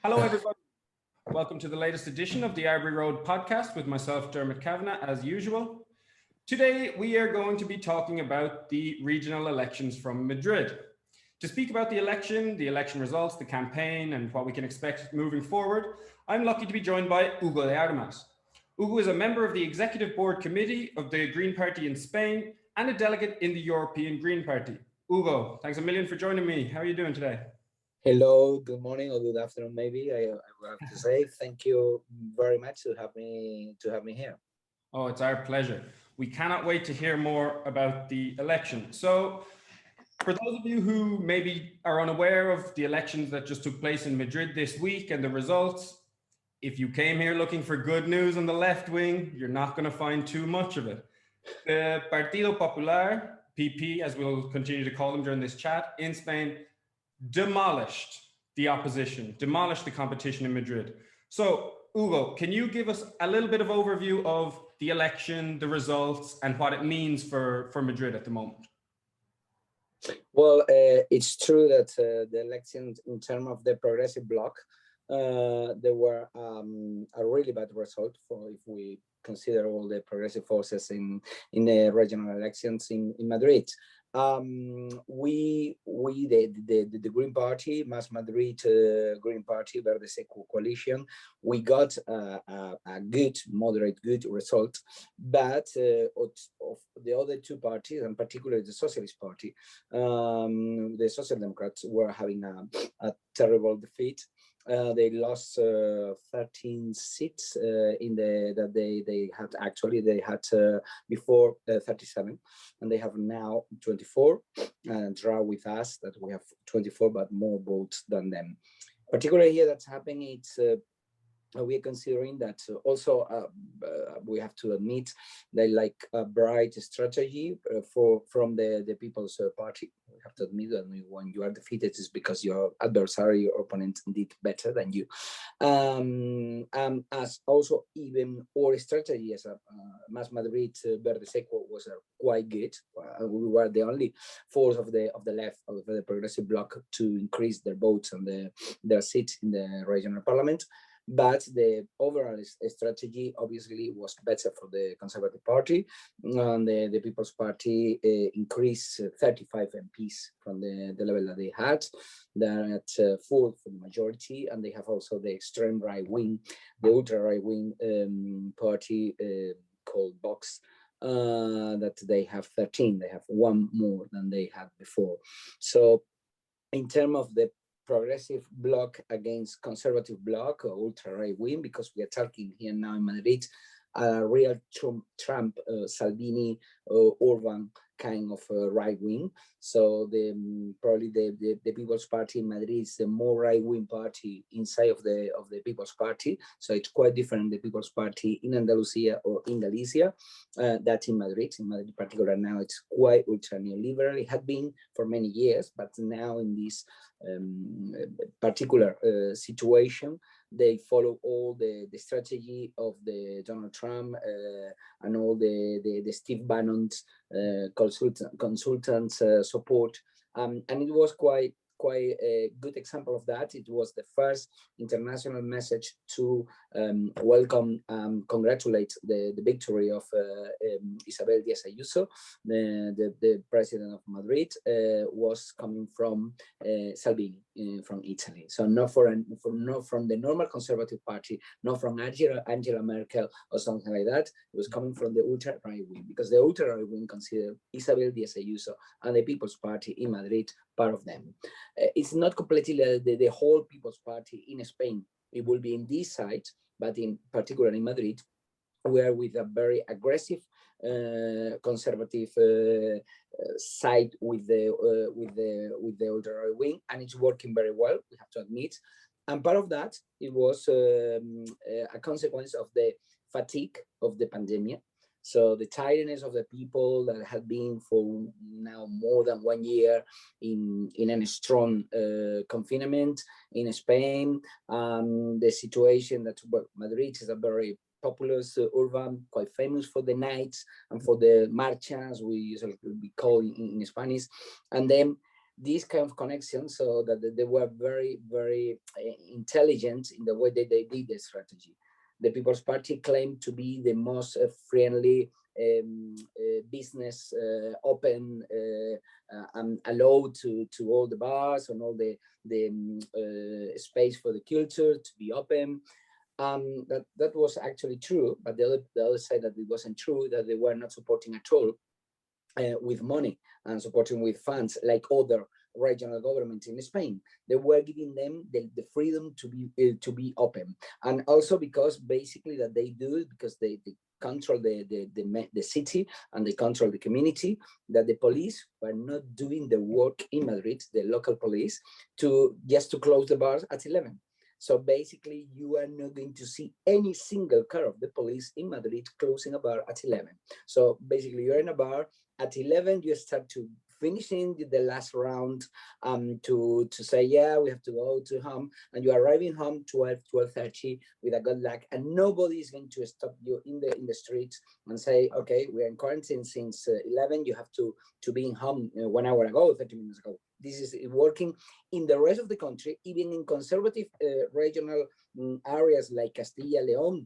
Hello, everybody. Welcome to the latest edition of the Arbury Road podcast with myself, Dermot Kavanagh, as usual. Today, we are going to be talking about the regional elections from Madrid. To speak about the election results, the campaign, and what we can expect moving forward, I'm lucky to be joined by Hugo de Armas. Hugo is a member of the Executive Board Committee of the Green Party in Spain and a delegate in the European Green Party. Hugo, thanks a million for joining me. How are you doing today? Hello, good morning or good afternoon, maybe I will have to say. Thank you very much to have me here. Oh, it's our pleasure. We cannot wait to hear more about the election. So, for those of you who maybe are unaware of the elections that just took place in Madrid this week and the results, if you came here looking for good news on the left wing, you're not going to find too much of it. The Partido Popular, PP, as we'll continue to call them during this chat, in Spain, demolished the opposition, demolished the competition in Madrid. So, Hugo, can you give us a little bit of overview of the election, the results, and what it means for Madrid at the moment? Well, it's true that the elections in terms of the progressive bloc, there were a really bad result for if we consider all the progressive forces in the regional elections in Madrid. The Green Party, Más Madrid Green Party, Verde Seco coalition, we got a good, moderate, good result. But of the other two parties, and particularly the Socialist Party, the Social Democrats were having a terrible defeat. They lost 13 seats in that they had before 37, and they have now 24, and draw with us that we have 24 but more votes than them. Particularly here, that's happening. We are considering that also we have to admit they like a bright strategy from the People's Party. We have to admit that when you are defeated, it's because your adversary, your opponent, did better than you. As also even our strategy as a Más Madrid Verde Seco was quite good. We were the only force of the left of the progressive bloc to increase their votes and their seats in the regional parliament. But the overall strategy obviously was better for the Conservative Party, and the People's Party increased 35 MPs from the level that they had. They're at 4 for the majority, and they have also the extreme right wing, the ultra right wing party called Vox. That they have 13. They have one more than they had before. So, in terms of the progressive bloc against conservative bloc or ultra right wing, because we are talking here now in Madrid, a real Trump, Salvini, Orban kind of right wing. So probably the People's Party in Madrid is the more right wing party inside of the People's Party. So it's quite different the People's Party in Andalusia or in Galicia. That in Madrid in particular now it's quite ultra neoliberal. It had been for many years, but now in this particular situation, they follow all the strategy of the Donald Trump and all the Steve Bannon's consultants support, and it was quite a good example of that. It was the first international message to welcome, congratulate the victory of Isabel Díaz Ayuso, the president of Madrid, was coming from Salvini from Italy. So not from the normal Conservative Party, not from Angela Merkel or something like that. It was coming from the ultra right wing, because the ultra right wing considered Isabel Díaz Ayuso and the People's Party in Madrid part of them. It's not completely the whole People's Party in Spain. It will be in this side, but in particular in Madrid, we are with a very aggressive conservative side with the ultra right wing, and it's working very well, we have to admit. And part of that, it was a consequence of the fatigue of the pandemic. So the tiredness of the people that had been for now more than 1 year in a strong confinement in Spain, the situation that Madrid is a very populous urban, quite famous for the nights and for the marchas, we usually call in Spanish. And then this kind of connection, so that they were very, very intelligent in the way that they did the strategy. The People's Party claimed to be the most friendly, business, open, and allowed to all the bars and all the space for the culture to be open. That was actually true, but the other side that it wasn't true, that they were not supporting at all with money and supporting with funds like other regional governments in Spain. They were giving them the freedom to be open, and also because basically that they do it because they control the city and they control the community, that the police were not doing the work in Madrid, the local police, to close the bars at 11. So basically, you are not going to see any single car of the police in Madrid closing a bar at 11. So basically, you're in a bar at 11, you start to finishing the last round, to say, yeah, we have to go to home, and you're arriving home 12:30 with a good luck, and nobody is going to stop you in the streets and say, okay, we're in quarantine since 11, you have to be in home 1 hour ago, 30 minutes ago. This is working in the rest of the country, even in conservative regional areas like Castilla, León,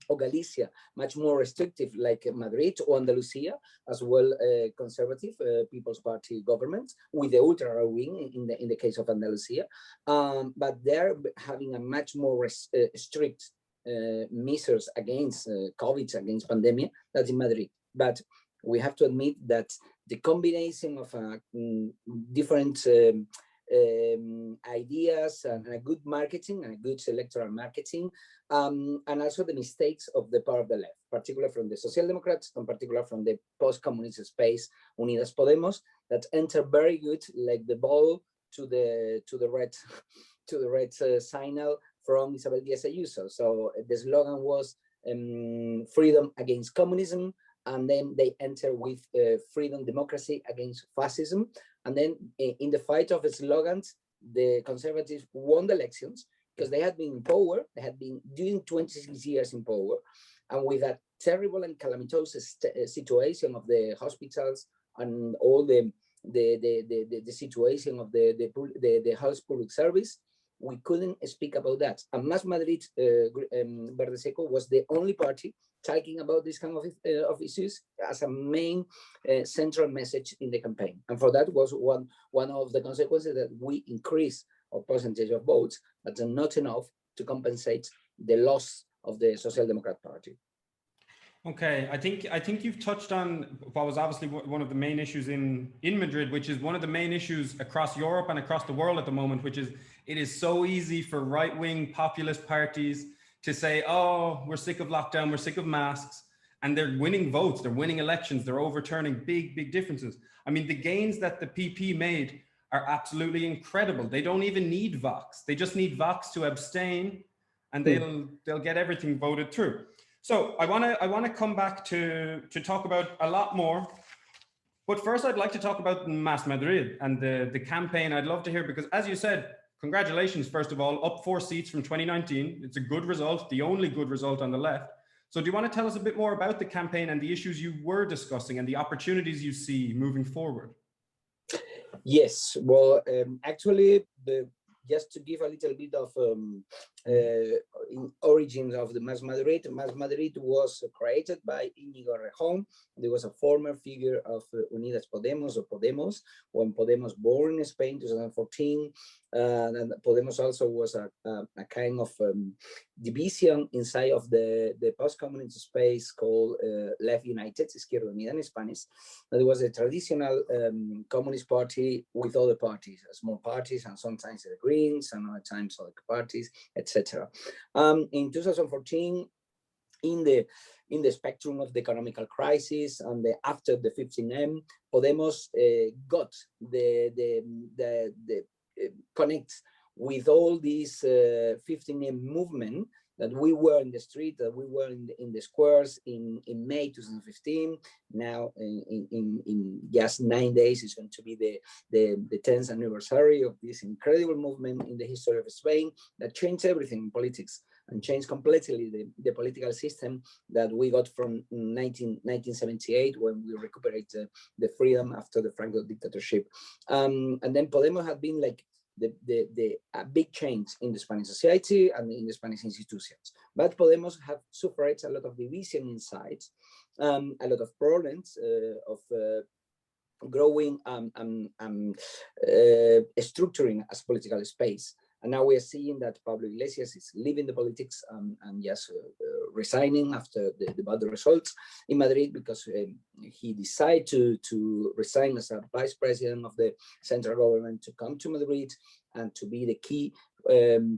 or Galicia, much more restrictive like Madrid or Andalusia, as well conservative People's Party governments with the ultra right wing in the case of Andalusia, but they're having a much more strict measures against COVID, against pandemic, that's in Madrid. But we have to admit that the combination of different ideas and a good marketing and a good electoral marketing, and also the mistakes of the part of the left, particularly from the Social Democrats and particularly from the post-communist space, Unidas Podemos, that enter very good like the ball to the red signal from Isabel Díaz Ayuso. So the slogan was freedom against communism, and then they enter with freedom, democracy against fascism. And then in the fight of the slogans, the conservatives won the elections because they had been in power. They had been doing 26 years in power. And with that terrible and calamitous situation of the hospitals and all the situation of the health public service, we couldn't speak about that. And Más Madrid, Verde Seco was the only party talking about this kind of issues as a main central message in the campaign. And for that was one of the consequences, that we increase our percentage of votes, but not enough to compensate the loss of the Social Democrat Party. Okay, I think you've touched on what was obviously one of the main issues in Madrid, which is one of the main issues across Europe and across the world at the moment, which is it is so easy for right-wing populist parties to say, oh, we're sick of lockdown, we're sick of masks, and they're winning votes, they're winning elections, they're overturning big differences. I mean, the gains that the PP made are absolutely incredible. They don't even need Vox. They just need Vox to abstain, and they'll get everything voted through. So I want to come back to talk about a lot more, but first I'd like to talk about Más Madrid and the campaign. I'd love to hear, because as you said, congratulations, first of all, up 4 seats from 2019. It's a good result, the only good result on the left. So do you want to tell us a bit more about the campaign and the issues you were discussing and the opportunities you see moving forward? Yes, well, actually, just to give a little bit of origins of the Más Madrid. Más Madrid was created by Íñigo Errejón. He was a former figure of Unidas Podemos, or Podemos, when Podemos born in Spain in 2014. And Podemos also was a kind of division inside of the post-communist space called Left United, Izquierda Unida in Spanish. And it was a traditional communist party with other parties, small parties, and sometimes the Greens, and other times other parties, etc. In 2014, in the spectrum of the economical crisis and after the 15M, Podemos got the connect with all these 15M movement, that we were in the street, that we were in the squares in May 2015. Now in just 9 days is going to be the 10th anniversary of this incredible movement in the history of Spain that changed everything in politics. and changed completely the political system that we got from 1978 when we recuperated the freedom after the Franco dictatorship. And then Podemos had been like a big change in the Spanish society and in the Spanish institutions. But Podemos have suffered a lot of division inside, a lot of problems of growing structuring as political space. And now we are seeing that Pablo Iglesias is leaving the politics and just resigning after the bad results in Madrid, because he decided to resign as a vice president of the central government to come to Madrid and to be the key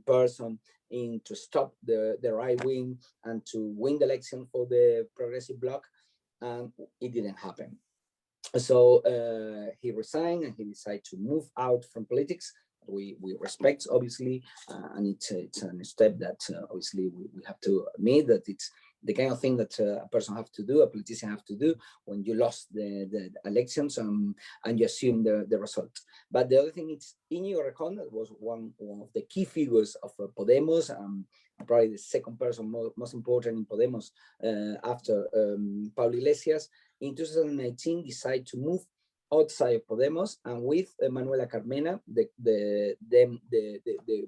person to stop the right wing and to win the election for the progressive bloc. And it didn't happen. So he resigned and he decided to move out from politics. We respect, obviously, and it's a step that obviously we have to admit that it's the kind of thing that a person have to do, a politician have to do when you lost the elections and you assume the result. But the other thing is Íñigo Errejón, that was one of the key figures of Podemos, probably the second person most important in Podemos after Pablo Iglesias. In 2019, decided to move outside of Podemos, and with Manuela Carmena, the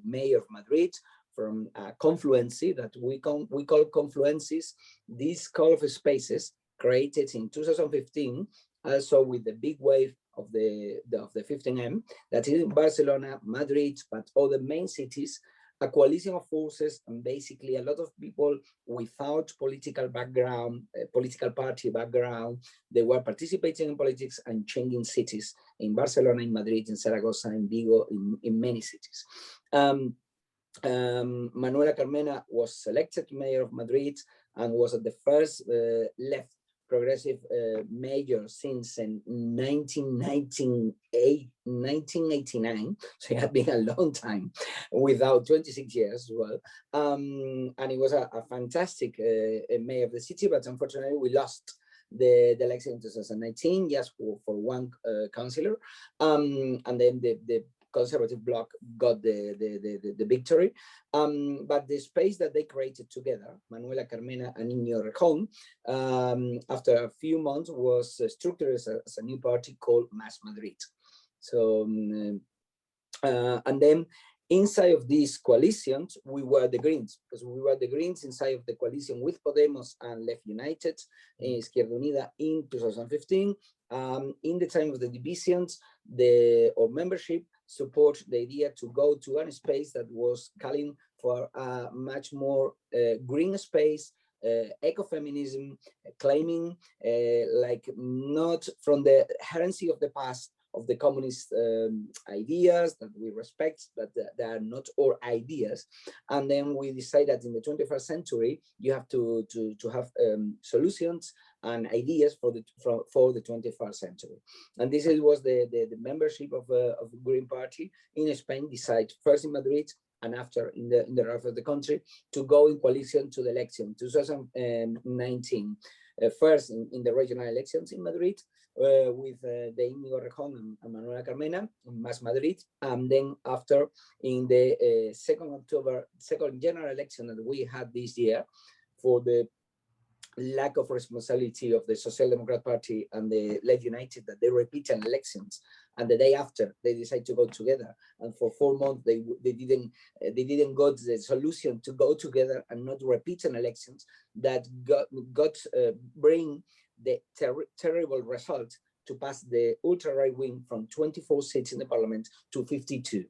mayor of Madrid, from Confluency that we call Confluencies, these call of spaces created in 2015, also with the big wave of the 15M, that is in Barcelona, Madrid, but all the main cities, a coalition of forces, and basically a lot of people without political background, political party background, they were participating in politics and changing cities in Barcelona, in Madrid, in Zaragoza, in Vigo, in many cities. Manuela Carmena was selected mayor of Madrid and was the first left progressive mayor since 1989. So it had been a long time, without 26 years as well. And it was a fantastic mayor of the city, but unfortunately we lost the election in 2019, just for one councillor. And then the Conservative bloc got the victory. But the space that they created together, Manuela Carmena and Íñigo Errejón, after a few months was structured as a new party called Más Madrid. So, and then inside of these coalitions, we were the Greens, because we were the Greens inside of the coalition with Podemos and Left United, Izquierda Unida in 2015. In the time of the divisions, our membership support the idea to go to a space that was calling for a much more green space, ecofeminism, claiming like not from the heresy of the past of the communist ideas that we respect, but they are not our ideas. And then we decided that in the 21st century, you have to have solutions and ideas for the 21st century. And this was the membership of the Green Party in Spain decide first in Madrid and after in the rest of the country to go in coalition to the election 2019. First in the regional elections in Madrid with the Íñigo Errejón and Manuela Carmena in Más Madrid, and then after in the 2nd October, second general election that we had this year for the lack of responsibility of the Social Democrat Party and the Left United, that they repeated elections, and the day after they decided to go together, and for 4 months they didn't got the solution to go together and not repeat an elections that bring the terrible result to pass the ultra right wing from 24 seats in the parliament to 52.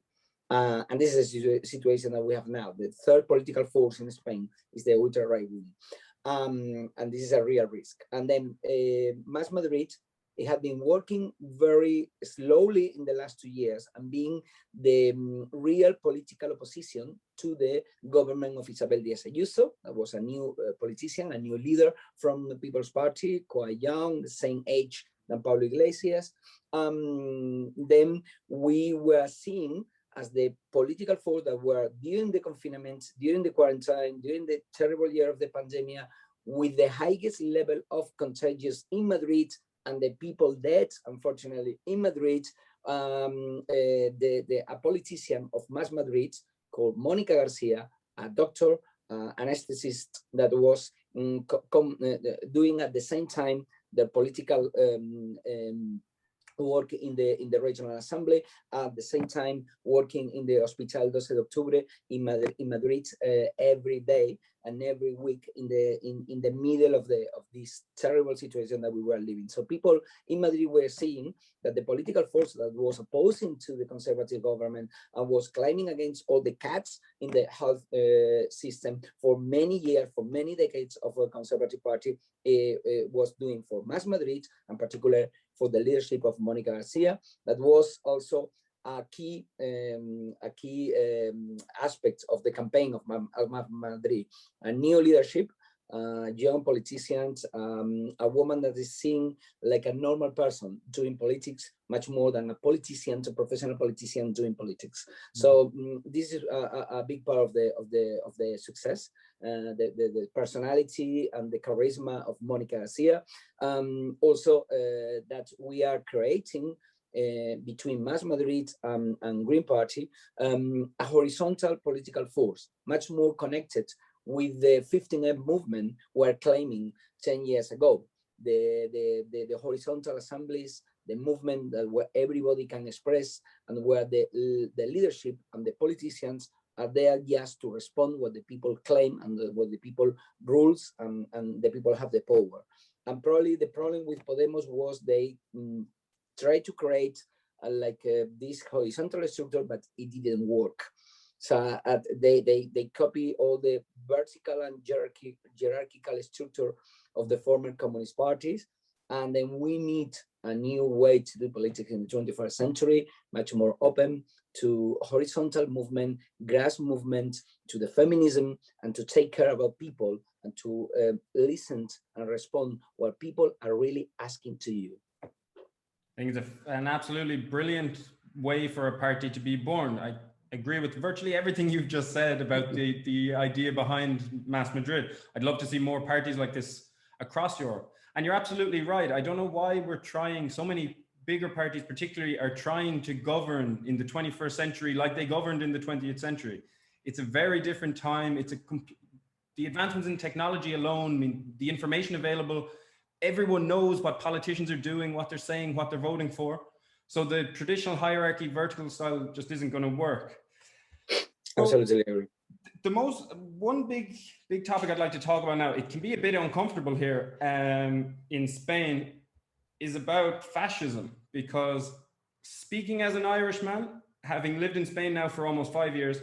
And this is a situation that we have now. The third political force in Spain is the ultra right wing. And this is a real risk. And then Más Madrid, it had been working very slowly in the last 2 years and being the real political opposition to the government of Isabel Díaz Ayuso. That was a new politician, a new leader from the People's Party, quite young, the same age than Pablo Iglesias. Then we were seeing as the political force that were during the confinement, during the quarantine, during the terrible year of the pandemic, with the highest level of contagious in Madrid and the people dead, unfortunately, in Madrid, a politician of Más Madrid called Mónica García, a doctor, anesthetist that was doing at the same time the political work in the regional assembly, at the same time working in the Hospital 12 de Octubre in Madrid every day and every week in the middle of this terrible situation that we were living. So people in Madrid were seeing that the political force that was opposing to the conservative government and was claiming against all the cuts in the health system for many years, for many decades of a conservative party was doing for Mas Madrid, and particularly for the leadership of Monica Garcia. That was also a key aspect of the campaign of Madrid. A new leadership, young politicians, a woman that is seen like a normal person doing politics, much more than a politician, a professional politician doing politics. So this is a big part of the success, the personality and the charisma of Monica Garcia. Also, that we are creating between Mas Madrid and Green Party, a horizontal political force, much more connected with the 15M movement we're claiming 10 years ago. The horizontal assemblies, the movement that where everybody can express and where the leadership and the politicians are there just to respond what the people claim and what the people rules and the people have the power. And probably the problem with Podemos was they try to create this horizontal structure, but it didn't work. So they copy all the vertical and hierarchical structure of the former communist parties. And then we need a new way to do politics in the 21st century, much more open to horizontal movement, grass movement, to the feminism, and to take care about people and to listen and respond what people are really asking to you. I think it's an absolutely brilliant way for a party to be born. I agree with virtually everything you've just said about the idea behind Mas Madrid. I'd love to see more parties like this across Europe. And you're absolutely right. I don't know why we're trying, so many bigger parties particularly are trying to govern in the 21st century like they governed in the 20th century. It's a very different time. The advancements in technology alone, I mean, the information available, everyone knows what politicians are doing, what they're saying, what they're voting for. So the traditional hierarchy, vertical style just isn't going to work. Absolutely agree. One big topic I'd like to talk about now, it can be a bit uncomfortable here in Spain, is about fascism, because speaking as an Irishman, having lived in Spain now for almost 5 years,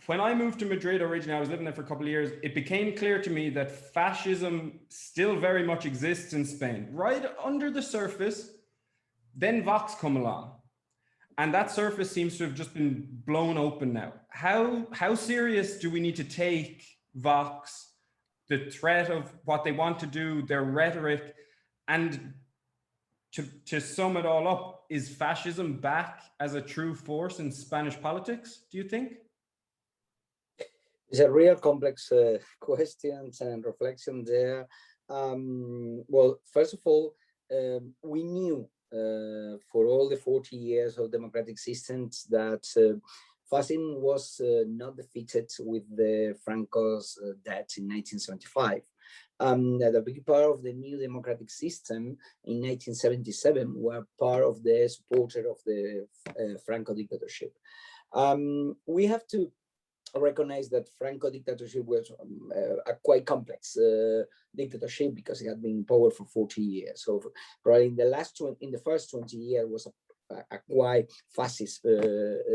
when I moved to Madrid originally, I was living there for a couple of years, it became clear to me that fascism still very much exists in Spain, right under the surface. Then Vox come along, and that surface seems to have just been blown open now. How serious do we need to take Vox, the threat of what they want to do, their rhetoric, and to sum it all up, is fascism back as a true force in Spanish politics, do you think? It's a real complex questions and reflection there. Well, first of all, we knew for all the 40 years of democratic systems that fascism was not defeated with the Franco's death in 1975. That a big part of the new democratic system in 1977 were part of the supporter of the Franco dictatorship. We have to recognize that Franco dictatorship was a quite complex dictatorship because it had been in power for 40 years. So probably in the first 20 years was a quite fascist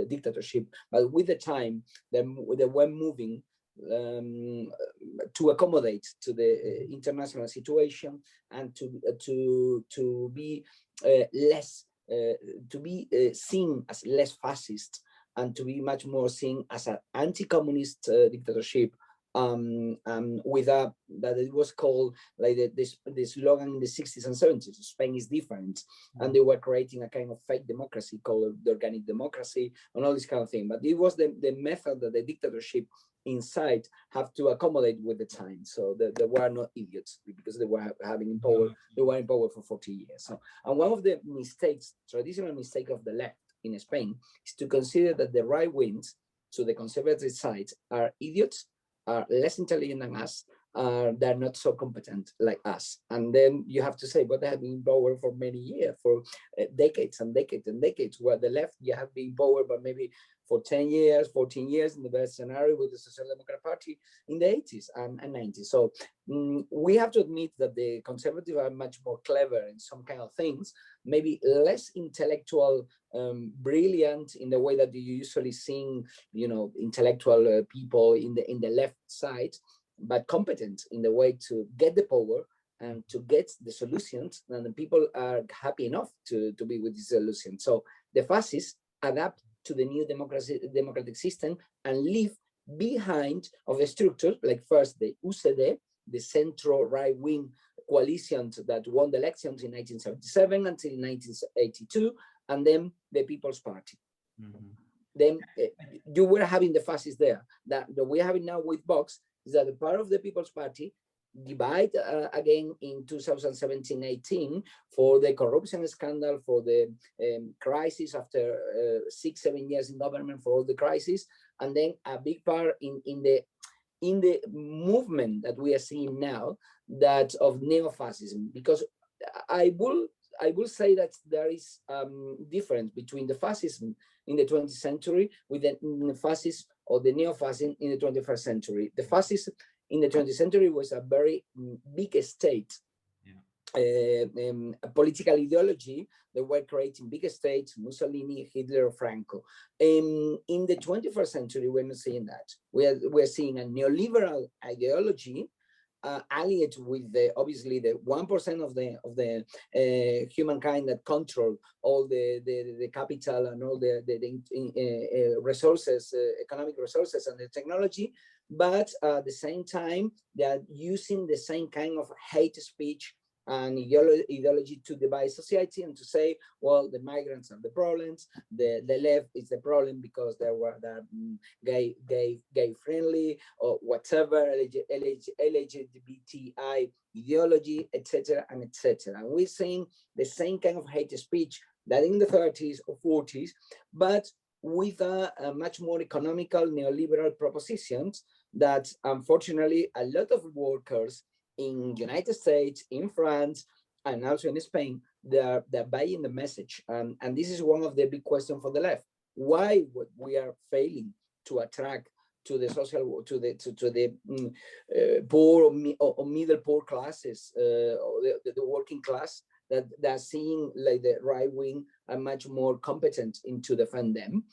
dictatorship. But with the time, they were moving to accommodate to the international situation and to be less seen as less fascist, and to be much more seen as an anti-communist dictatorship, with that it was called like this slogan in the 60s and 70s, Spain is different. And they were creating a kind of fake democracy called the organic democracy and all this kind of thing. But it was the method that the dictatorship inside have to accommodate with the time. So they were not idiots because they were having in power, they were in power for 40 years. So, and one of the traditional mistake of the left in Spain, is to consider that the right wings to the conservative side are idiots, are less intelligent than us, they're not so competent like us. And then you have to say, but they have been in power for many years, for decades and decades and decades, where the left, you have been in power, but maybe for 10 years, 14 years in the best scenario with the Social Democrat Party in the 80s and 90s. So we have to admit that the conservatives are much more clever in some kind of things, maybe less intellectual, brilliant in the way that you usually see, intellectual people in the left side, but competent in the way to get the power and to get the solutions, and the people are happy enough to be with this solution. So the fascists adapt to the new democratic system and leave behind of the structures, like first the UCD, the central right-wing coalition that won the elections in 1977 until 1982, and then the People's Party. Mm-hmm. Then you were having the fascists there. That we're having now with Vox is that the part of the People's Party divide again in 2017-18 for the corruption scandal, for the crisis after 6-7 years in government, for all the crisis, and then a big part in the movement that we are seeing now, that of neo-fascism. Because I will say that there is difference between the fascism in the 20th century with the fascism or the neo-fascism in the 21st century. The fascism in the 20th century was a very big state, a political ideology. They were creating big states, Mussolini, Hitler, Franco. In the 21st century, we're not seeing that. We're seeing a neoliberal ideology allied with obviously the 1% of the humankind that control all the capital and all the resources, economic resources and the technology. But at the same time, they are using the same kind of hate speech and ideology to divide society and to say, well, the migrants are the problems, the left is the problem because they're gay friendly or whatever, LGBTI ideology, etc. and etc. And we're seeing the same kind of hate speech that in the 30s or 40s, but with a much more economical neoliberal propositions that unfortunately a lot of workers in the United States, in France, and also in Spain, they're buying the message. And this is one of the big questions for the left. Why we are failing to attract to the social, to the poor or middle poor classes, or the working class, that they're seeing like the right wing are much more competent to defend them.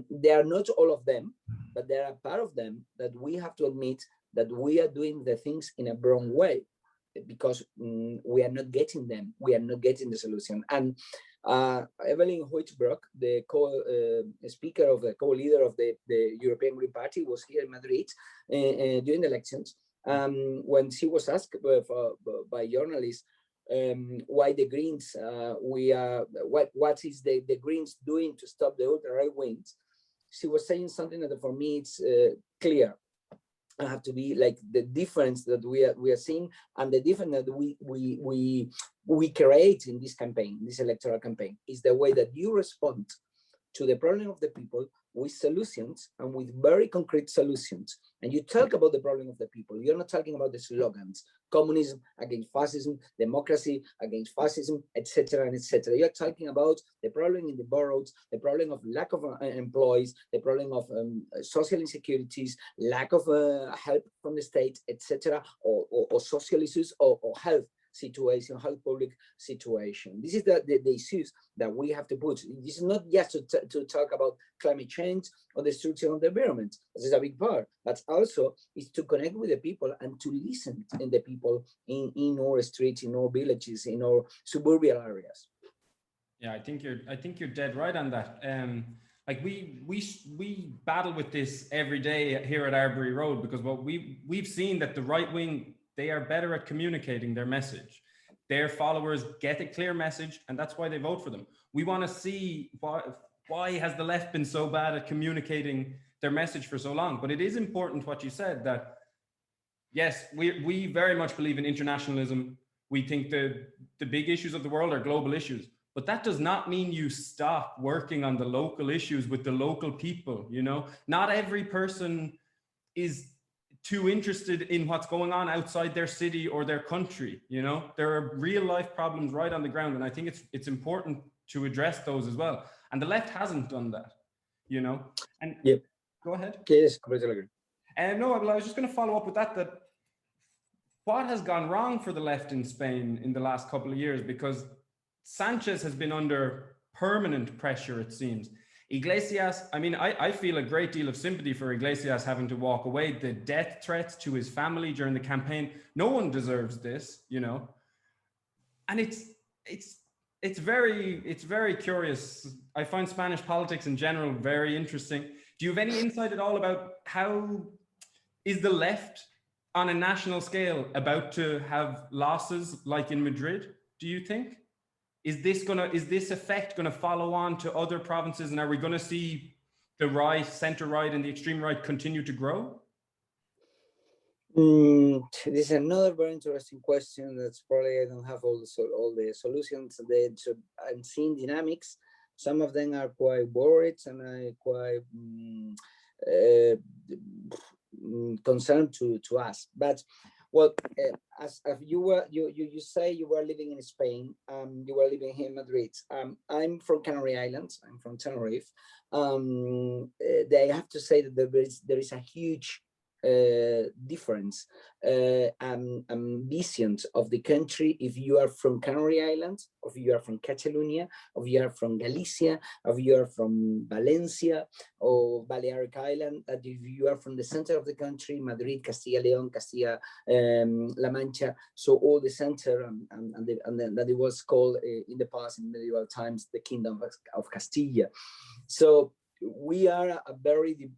They are not all of them, but there are part of them that we have to admit that we are doing the things in a wrong way, because we are not getting them. We are not getting the solution. And Evelyn Hoytsbroek, the co-speaker of the co-leader of the European Green Party, was here in Madrid during the elections. When she was asked by journalists why the Greens, what is the Greens doing to stop the ultra right wings, she was saying something that for me it's clear. I have to be like the difference that we are seeing, and the difference that we create in this campaign, this electoral campaign, is the way that you respond to the problem of the people with solutions, and with very concrete solutions. And you talk about the problem of the people. You're not talking about the slogans, communism against fascism, democracy against fascism, etc. and etc. You're talking about the problem in the boroughs, the problem of lack of employees, the problem of social insecurities, lack of help from the state, etc. or social issues or health situation, health public situation. This is the issues that we have to put. This is not just to talk about climate change or the destruction of the environment. This is a big part, but also is to connect with the people and to listen to the people in our streets, in our villages, in our suburban areas. Yeah, I think you're dead right on that. Like we battle with this every day here at Arbury Road, because what we've seen that the right wing, they are better at communicating their message. Their followers get a clear message, and that's why they vote for them. We want to see why has the left been so bad at communicating their message for so long. But it is important what you said, that yes, we very much believe in internationalism. We think the big issues of the world are global issues, but that does not mean you stop working on the local issues with the local people. You know, not every person is too interested in what's going on outside their city or their country. You know, there are real life problems right on the ground, and I think it's important to address those as well. And the left hasn't done that, you know. And Yep. Go ahead. Yes, completely agree. And no, I was just going to follow up with that. That what has gone wrong for the left in Spain in the last couple of years? Because Sanchez has been under permanent pressure, it seems. Iglesias, I mean, I feel a great deal of sympathy for Iglesias having to walk away, the death threats to his family during the campaign. No one deserves this, you know. And it's very curious. I find Spanish politics in general very interesting. Do you have any insight at all about how is the left on a national scale about to have losses like in Madrid, do you think? Is this effect gonna follow on to other provinces, and are we gonna see the right, center right, and the extreme right continue to grow? This is another very interesting question. That's probably I don't have all the solutions. I'm seeing dynamics. Some of them are quite worried and are quite concerned to us. But well, as you say, you were living in Spain. You were living here in Madrid. I'm from Canary Islands. I'm from Tenerife. They have to say that there is a huge difference and visions of the country if you are from Canary Islands, or if you are from Catalonia, or if you are from Galicia, or if you are from Valencia or Balearic Island, that if you are from the center of the country, Madrid, Castilla León, Castilla La Mancha, so all the center and that it was called in the past in medieval times the Kingdom of Castilla. So we are a very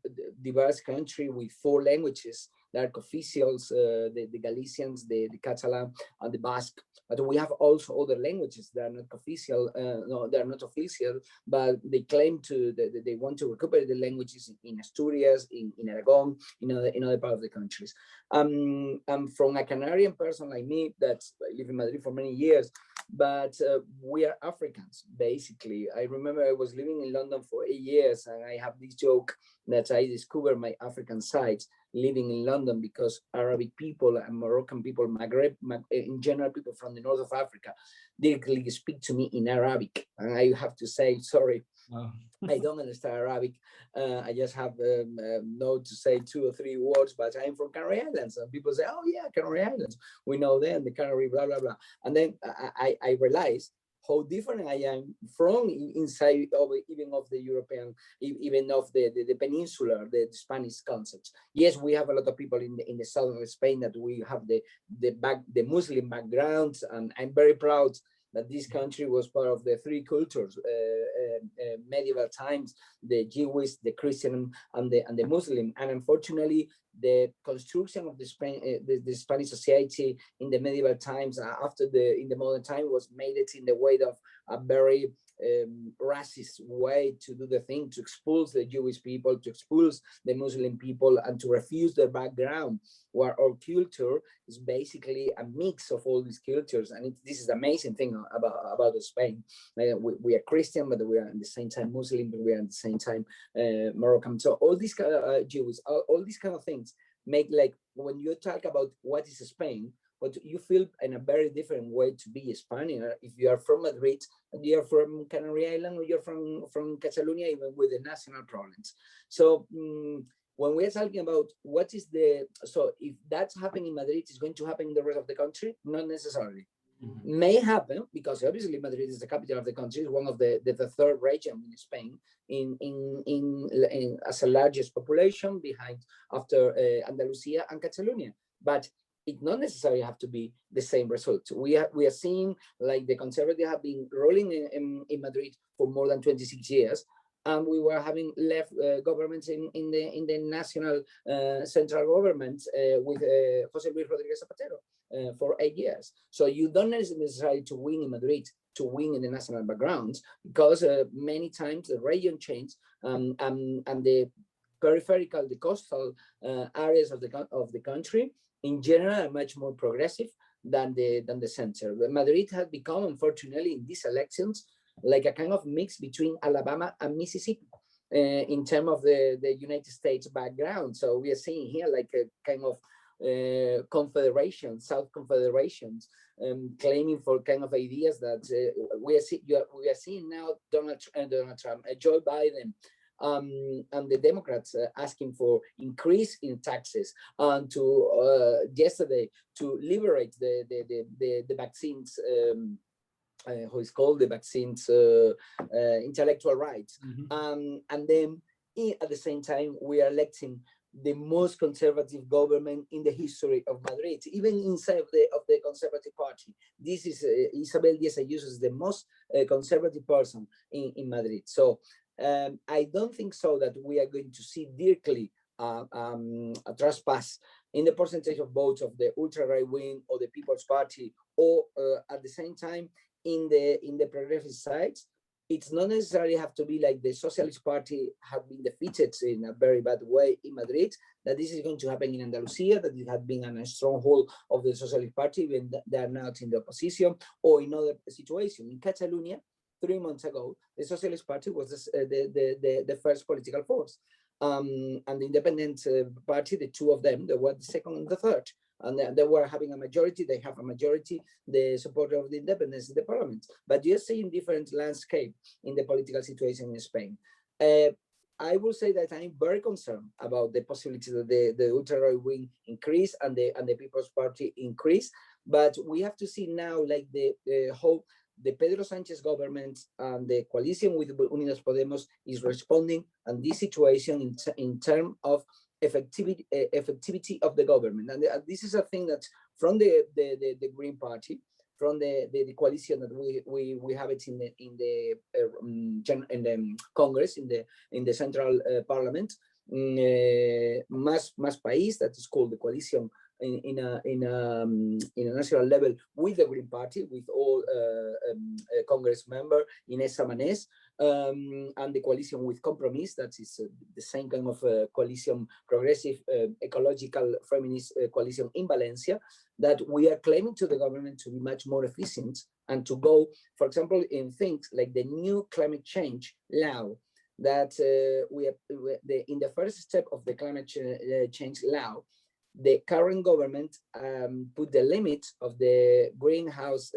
diverse country with 4 languages that are officials, the Galicians, the Catalan, and the Basque. But we have also other languages that are not official. No, they are not official, but they claim they want to recuperate the languages in Asturias, in Aragon, in other parts of the countries. I'm from a Canarian person like me that lived in Madrid for many years, but we are Africans, basically. I remember I was living in London for 8 years, and I have this joke that I discovered my African side living in London because Arabic people and Moroccan people, Maghreb, in general, people from the north of Africa, directly speak to me in Arabic. And I have to say, sorry, oh. I don't understand Arabic. I just have know to say 2 or 3 words, but I'm from Canary Islands. And people say, oh yeah, Canary Islands. We know them, the Canary, blah, blah, blah. And then I realized how different I am from inside of even of the European, even of the peninsular, the Spanish concepts. Yes, we have a lot of people in the south of Spain that we have the Muslim background, and I'm very proud that this country was part of the 3 cultures, medieval times, the Jewish, the Christian, and the Muslim. And unfortunately, the construction of the Spanish society in the medieval times, in the modern time, was made it in the way of a very racist way to do the thing, to expose the Jewish people, to expose the Muslim people, and to refuse their background, where our culture is basically a mix of all these cultures. And this is the amazing thing about Spain. We are Christian, but we are at the same time Muslim, but we are at the same time Moroccan. So all these kind of Jews, all these kind of things make, like, when you talk about what is Spain, but you feel in a very different way to be Spanish if you are from Madrid, and you are from Canary Island, or you're from Catalonia, even with the national problems. So when we're talking about what is so if that's happening in Madrid, it's going to happen in the rest of the country? Not necessarily. Mm-hmm. May happen, because obviously Madrid is the capital of the country, is one of the third region in Spain in as the largest population after Andalusia and Catalonia. But it not necessarily have to be the same result. We are seeing, like, the Conservatives have been rolling in Madrid for more than 26 years, and we were having left governments in the national central government with José Luis Rodríguez Zapatero for 8 years. So you don't necessarily to win in Madrid to win in the national background, because many times the region change and the peripheral, the coastal areas of the country in general are much more progressive than the center. Madrid has become, unfortunately, in these elections, like a kind of mix between Alabama and Mississippi in terms of the United States background. So we are seeing here like a kind of confederation, South confederations, claiming for kind of ideas that we are seeing now Donald Trump, Joe Biden, and the Democrats asking for increase in taxes, and to yesterday to liberate the vaccines. Who is called the vaccines intellectual rights, and then at the same time we are electing the most conservative government in the history of Madrid, even inside of the Conservative Party. This is Isabel Díaz Ayuso is the most conservative person in Madrid. So I don't think so that we are going to see directly a trespass in the percentage of votes of the ultra right wing or the People's Party, or at the same time in the progressive sides. It's not necessarily have to be like the Socialist Party have been defeated in a very bad way in Madrid, that this is going to happen in Andalusia, that it had been a stronghold of the Socialist Party when they are not in the opposition, or in other situations. In Catalonia, 3 months ago, the Socialist Party was the first political force. And the Independent Party, the two of them, they were the second and the third. And they were having a majority, they have a majority, the supporter of the independence in the parliament. But you're seeing different landscape in the political situation in Spain. I will say that I'm very concerned about the possibility that the ultra-right wing increase and the People's Party increase. But we have to see now like the whole the Pedro Sánchez government and the coalition with Unidas Podemos is responding and this situation in terms of effectivity of the government. And this is a thing that from the Green Party, from the coalition that we have it in the Congress, in the Central Parliament, Más País, that is called the coalition in a national level with the Green Party, with all Congress member, Inés Samanés, and the coalition with Compromís, that is the same kind of coalition, progressive, ecological, feminist coalition in Valencia, that we are claiming to the government to be much more efficient and to go, for example, in things like the new climate change law, that in the first step of the climate change law, the current government put the limit of the greenhouse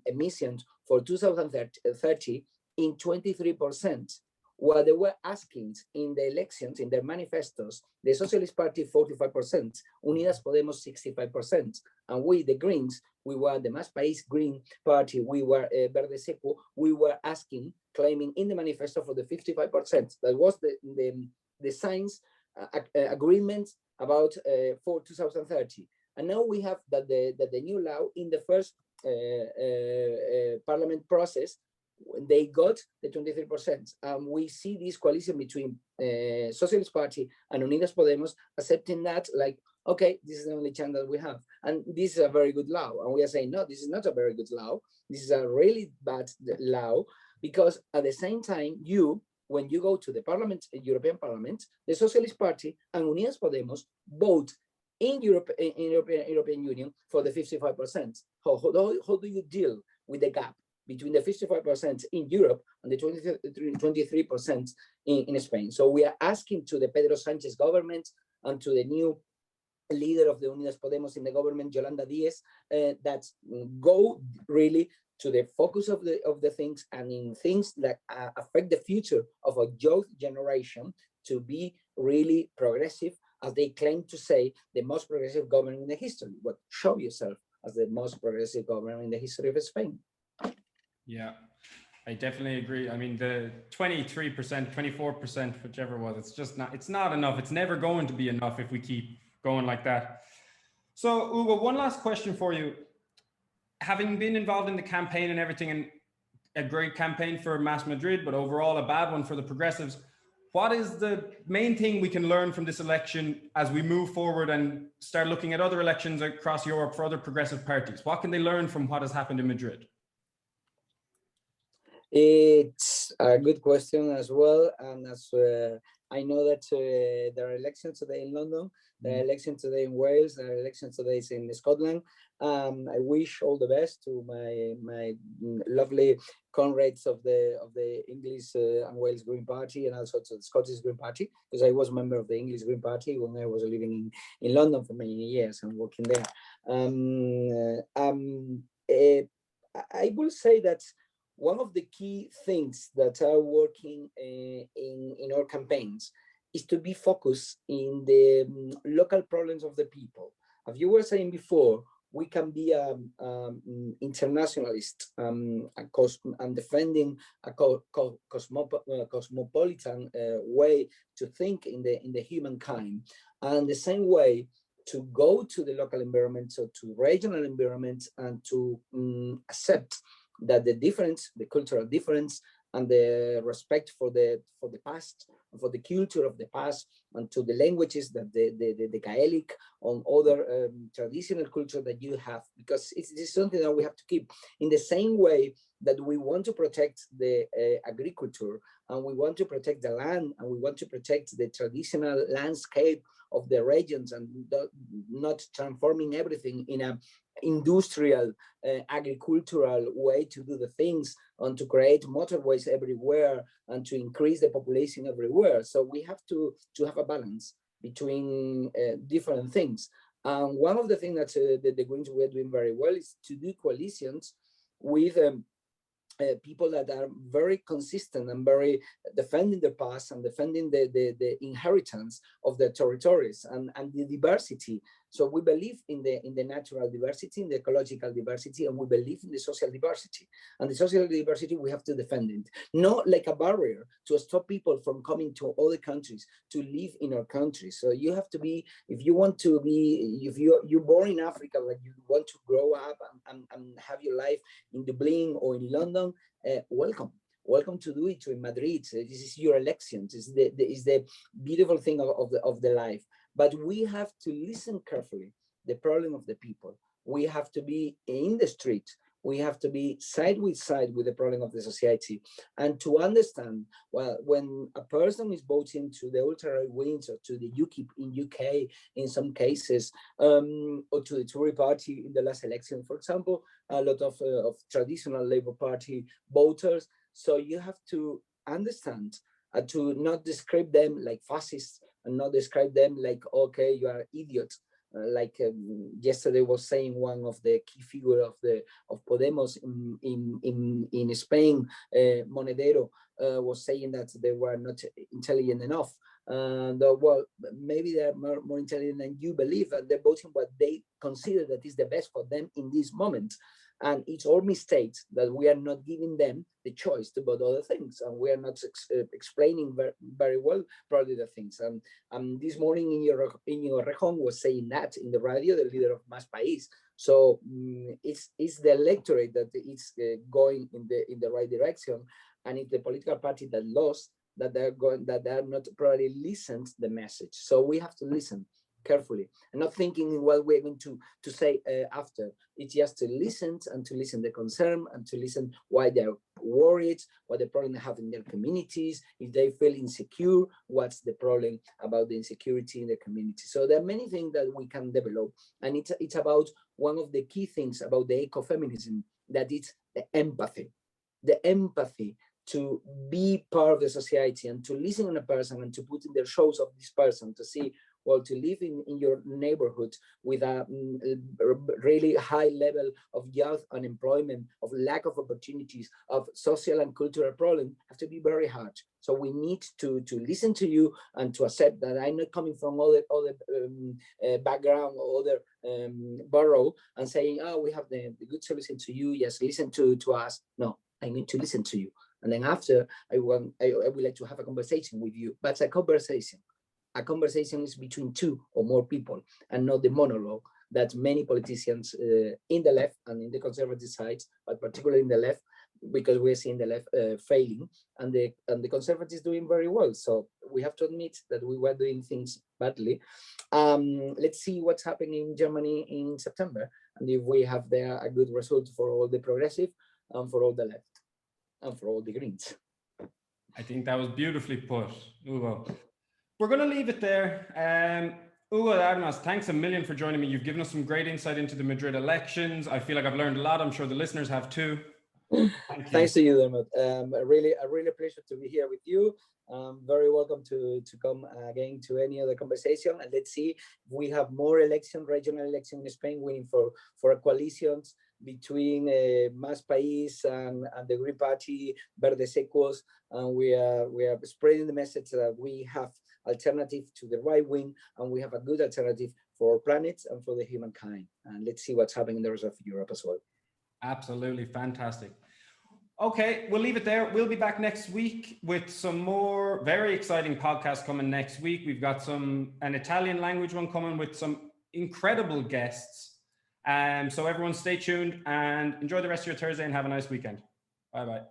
emissions for 2030 in 23%, while they were asking in the elections, in their manifestos, the Socialist Party 45%, Unidas Podemos 65%, and we, the Greens, we were the Más País Green Party, we were Verde Seco, we were asking, claiming in the manifesto for the 55%. That was the science agreement about for 2030. And now we have that the new law in the first parliament process, they got the 23%. We see this coalition between Socialist Party and Unidas Podemos accepting that, like, okay, this is the only chance that we have. And this is a very good law. And we are saying, no, this is not a very good law. This is a really bad law, because at the same time, when you go to the Parliament, European Parliament, the Socialist Party and Unidas Podemos vote in European Union for the 55%. How do you deal with the gap between the 55% in Europe and the 23% in Spain? So we are asking to the Pedro Sánchez government and to the new leader of the Unidas Podemos in the government, Yolanda Díaz, that go really to the focus of the things, and in things that affect the future of a youth generation, to be really progressive, as they claim to say, the most progressive government in the history. But show yourself as the most progressive government in the history of Spain. Yeah, I definitely agree. I mean, the 23%, 24%, whichever was, it's not enough. It's never going to be enough if we keep going like that. So Hugo, one last question for you. Having been involved in the campaign and everything, and a great campaign for Más Madrid, but overall a bad one for the progressives, what is the main thing we can learn from this election as we move forward and start looking at other elections across Europe for other progressive parties? What can they learn from what has happened in Madrid? It's a good question as well. And as I know that there are elections today in London, there are elections today in Wales, there are elections today in Scotland. I wish all the best to my lovely comrades of the English and Wales Green Party, and also to the Scottish Green Party, because I was a member of the English Green Party when I was living in London for many years and working there. I will say that one of the key things that are working in our campaigns is to be focused in the local problems of the people. As you were saying before, we can be internationalist and defending a cosmopolitan way to think in the humankind, and the same way to go to the local environment, so to regional environments, and to accept that the difference, the cultural difference, and the respect for the past, for the culture of the past, and to the languages, that the Gaelic on other traditional culture that you have, because it's something that we have to keep. In the same way that we want to protect the agriculture, and we want to protect the land, and we want to protect the traditional landscape of the regions, and not transforming everything in a industrial agricultural way to do the things, and to create motorways everywhere, and to increase the population everywhere. So we have to have a balance between different things. And one of the things that the Greens were doing very well is to do coalitions with people that are very consistent and very defending the past, and defending the inheritance of the territories and the diversity. So we believe in the natural diversity, in the ecological diversity, and we believe in the social diversity. And the social diversity, we have to defend it, not like a barrier to stop people from coming to other countries to live in our country. So you have to be, if you're born in Africa, like you want to grow up and have your life in Dublin or in London, welcome to do it in Madrid. This is your elections. Is the beautiful thing of the life. But we have to listen carefully the problem of the people. We have to be in the street. We have to be side with side with the problem of the society, and to understand, well, when a person is voting to the ultra-right wings, or to the UKIP in UK in some cases, or to the Tory party in the last election, for example, a lot of traditional Labour Party voters. So you have to understand, to not describe them like fascists, and not describe them like, okay, you are idiot. Like yesterday was saying one of the key figure of Podemos in Spain, Monedero, was saying that they were not intelligent enough. Well, maybe they're more intelligent than you believe, and they're voting what they consider that is the best for them in this moment. And it's all mistakes that we are not giving them the choice to vote other things, and we are not explaining very well probably the things. And this morning in Rejón was saying that in the radio, the leader of Más País. So it's the electorate that is going in the right direction, and it's the political party that lost, that they are not probably listened the message. So we have to listen carefully, and not thinking what we're going to say after. It's just to listen, and to listen the concern, and to listen why they're worried, what the problem they have in their communities, if they feel insecure, what's the problem about the insecurity in the community. So there are many things that we can develop, and it's about one of the key things about the ecofeminism, that it's the empathy to be part of the society, and to listen to a person, and to put in the shoes of this person, to see, well, to live in your neighborhood with a really high level of youth unemployment, of lack of opportunities, of social and cultural problems, have to be very hard. So we need to listen to you, and to accept that I'm not coming from other background or other borough, and saying, oh, we have the good solution to you, yes, listen to us. No, I need to listen to you. And then after, I would like to have a conversation with you. But a conversation is between two or more people, and not the monologue that many politicians in the left and in the conservative side, but particularly in the left, because we're seeing the left failing, and the conservatives doing very well. So we have to admit that we were doing things badly. Let's see what's happening in Germany in September, and if we have there a good result for all the progressive, and for all the left, and for all the Greens. I think that was beautifully put, Hugo. We're going to leave it there. Hugo de Armas, thanks a million for joining me. You've given us some great insight into the Madrid elections. I feel like I've learned a lot. I'm sure the listeners have too. Thank you. Thanks to you, Dermot. A really pleasure to be here with you. Very welcome to come again to any other conversation, and let's see if we have more regional election in Spain, winning for coalitions between Más País and the Green Party, Verdes Ecos, and we are spreading the message that we have alternative to the right wing, and we have a good alternative for our planet and for the humankind. And let's see what's happening in the rest of Europe as well. Absolutely fantastic. Okay, we'll leave it there. We'll be back next week with some more very exciting podcasts coming next week. We've got an Italian language one coming with some incredible guests. So everyone stay tuned and enjoy the rest of your Thursday and have a nice weekend. Bye-bye.